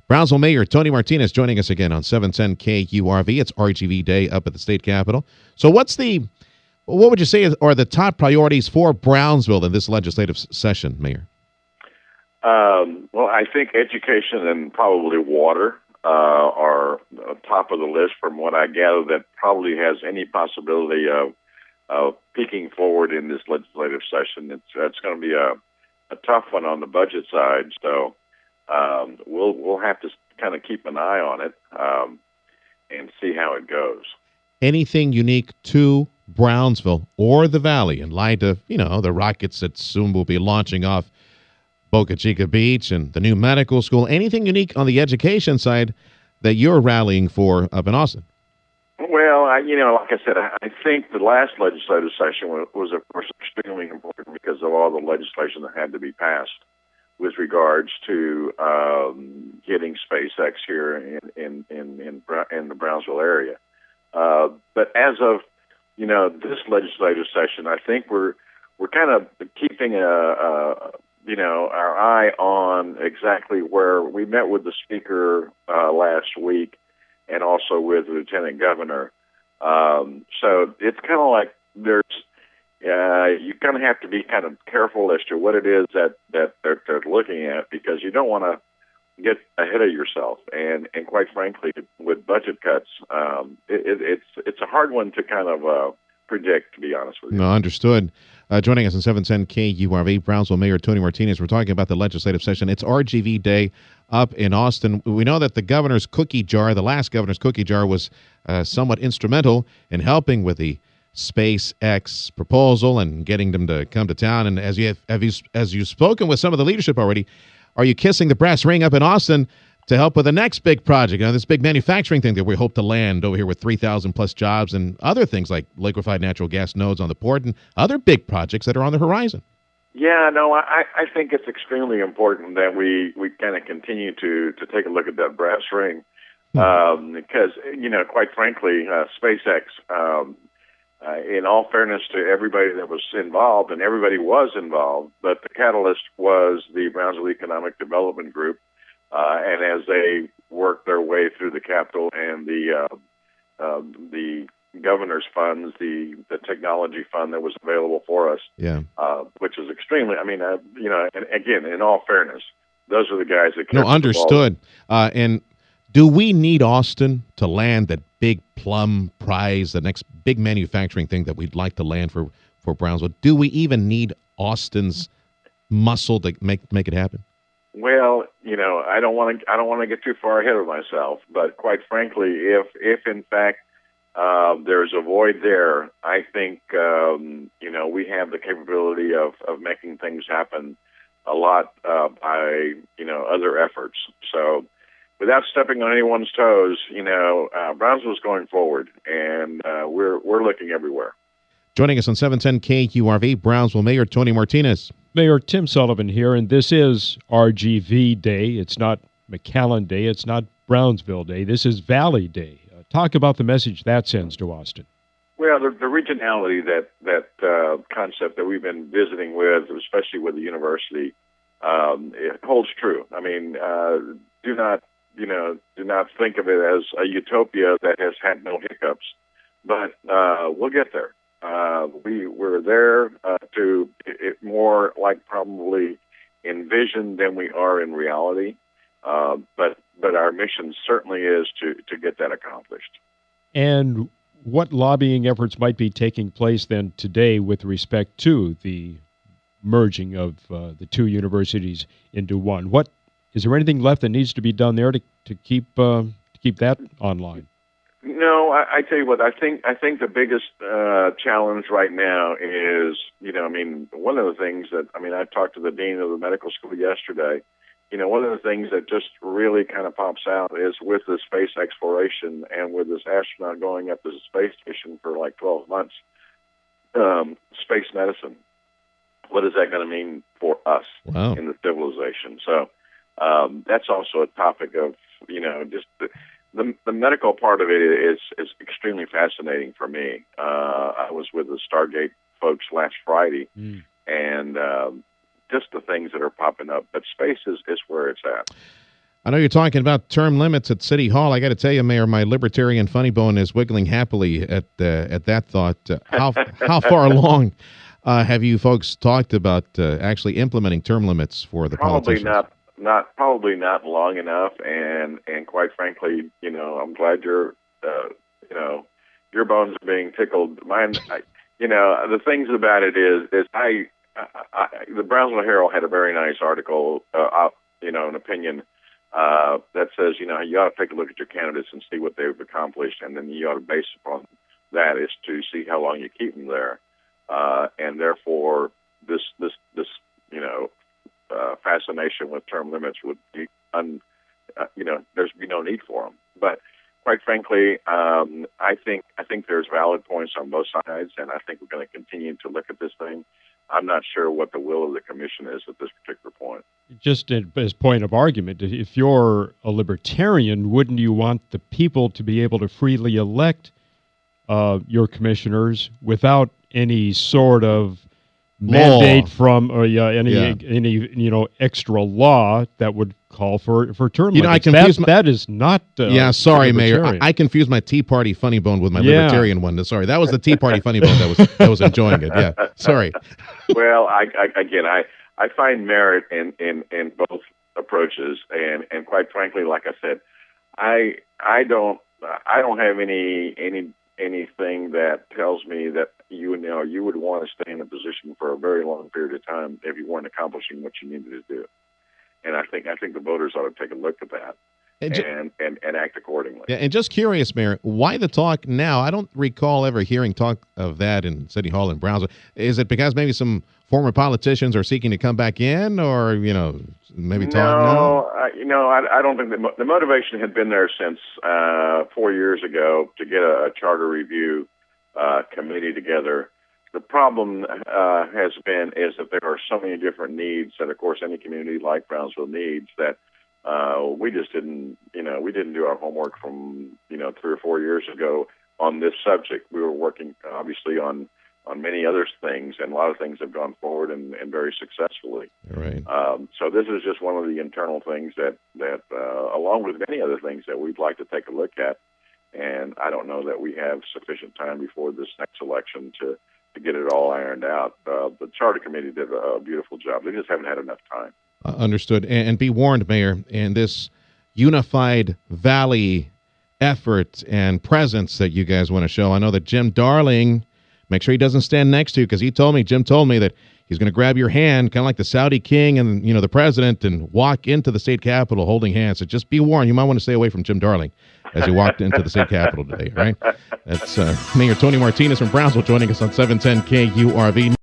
Brownsville Mayor Tony Martinez joining us again on 710 KURV. It's RGV Day up at the state capitol. So what would you say are the top priorities for Brownsville in this legislative session, Mayor? Well, I think education and probably water are top of the list from what I gather that probably has any possibility of peeking forward in this legislative session. It's going to be a tough one on the budget side, so we'll have to kind of keep an eye on it and see how it goes. Anything unique to Brownsville or the Valley in light of, the rockets that soon will be launching off Boca Chica Beach and the new medical school? Anything unique on the education side that you're rallying for up in Austin? Well, like I said, I think the last legislative session was, of course, extremely important because of all the legislation that had to be passed with regards to getting SpaceX here in the Brownsville area. But as of this legislative session, I think we're kind of keeping our eye on exactly where we met with the speaker last week and also with the lieutenant governor. So it's kind of like you kind of have to be kind of careful as to what it is that they're looking at, because you don't want to get ahead of yourself. And quite frankly, with budget cuts, it's a hard one to kind of predict, to be honest with you. No, understood. Joining us on 710 KURV, Brownsville Mayor Tony Martinez. We're talking about the legislative session. It's RGV Day up in Austin. We know that the governor's cookie jar, the last governor's cookie jar, was somewhat instrumental in helping with the SpaceX proposal and getting them to come to town. And as you've spoken with some of the leadership already, are you kissing the brass ring up in Austin to help with the next big project, this big manufacturing thing that we hope to land over here with 3,000 plus jobs and other things like liquefied natural gas nodes on the port and other big projects that are on the horizon? Yeah, no, I think it's extremely important that we kind of continue to take a look at that brass ring because, quite frankly, SpaceX, in all fairness to everybody that was involved, and everybody was involved, but the catalyst was the Brownsville Economic Development Group. And as they worked their way through the Capitol and the governor's funds, the technology fund that was available for us, which is extremely, and again, in all fairness, those are the guys that No, understood. And do we need Austin to land that big plum prize, the next big manufacturing thing that we'd like to land for Brownsville? Do we even need Austin's muscle to make it happen? Well, I don't want to get too far ahead of myself, but quite frankly, if in fact there's a void there, I think we have the capability of making things happen a lot by other efforts. So, without stepping on anyone's toes, Brownsville's going forward, and we're looking everywhere. Joining us on 710 KURV, Brownsville Mayor Tony Martinez. Mayor Tim Sullivan here, and this is RGV Day. It's not McAllen Day. It's not Brownsville Day. This is Valley Day. Talk about the message that sends to Austin. Well, the regionality, that concept that we've been visiting with, especially with the university, it holds true. I mean, do not think of it as a utopia that has had no hiccups, but we'll get there. We're there to it more like probably envision than we are in reality. But our mission certainly is to get that accomplished. And what lobbying efforts might be taking place then today with respect to the merging of the two universities into one? Is there anything left that needs to be done there to keep that online? No, I tell you what, I think the biggest challenge right now is, one of the things that, I talked to the dean of the medical school yesterday. One of the things that just really kind of pops out is with the space exploration and with this astronaut going up to the space station for like 12 months, space medicine. What is that going to mean for us in the civilization? So that's also a topic of, just the medical part of it is extremely fascinating for me. I was with the Stargate folks last Friday, and just the things that are popping up. But space is where it's at. I know you're talking about term limits at City Hall. I got to tell you, Mayor, my Libertarian funny bone is wiggling happily at that thought. How far along have you folks talked about actually implementing term limits for the politicians? Probably not long enough, and quite frankly, I'm glad your bones are being tickled. Mine, the things about it is the Brownsville Herald had a very nice article, an opinion that says, you ought to take a look at your candidates and see what they've accomplished, and then you ought to base upon that is to see how long you keep them there, and therefore this fascination with term limits would be there's be no need for them. But quite frankly, I think there's valid points on both sides, and I think we're going to continue to look at this thing. I'm not sure what the will of the commission is at this particular point. Just as point of argument, if you're a libertarian, wouldn't you want the people to be able to freely elect your commissioners without any sort of mandate from any extra law that would call for term limits? I confuse that is not. Sorry, Mayor. I confused my Tea Party funny bone with my Libertarian one. Sorry, that was the Tea Party funny bone that was enjoying it. Yeah, sorry. Well, I find merit in both approaches, and quite frankly, like I said, I don't have anything that tells me that you would want to stay in a position for a very long period of time if you weren't accomplishing what you needed to do. And I think the voters ought to take a look at that and act accordingly. Yeah, and just curious, Mayor, why the talk now? I don't recall ever hearing talk of that in City Hall in Brownsville. Is it because maybe some former politicians are seeking to come back in, or maybe talk now? I don't think the motivation had been there since 4 years ago to get a charter review committee together. The problem is that there are so many different needs that, of course, any community like Brownsville needs that we just didn't do our homework from 3 or 4 years ago on this subject. We were working obviously on many other things, and a lot of things have gone forward and very successfully. Right. So this is just one of the internal things that along with many other things that we'd like to take a look at. And I don't know that we have sufficient time before this next election to get it all ironed out. The Charter Committee did a beautiful job. They just haven't had enough time. Understood. And be warned, Mayor, in this unified Valley effort and presence that you guys want to show, I know that Jim Darling, make sure he doesn't stand next to you, because Jim told me that he's going to grab your hand, kind of like the Saudi king and the president, and walk into the state capitol holding hands. So just be warned, you might want to stay away from Jim Darling as he walked into the state capitol today, right? That's Mayor Tony Martinez from Brownsville joining us on 710 KURV.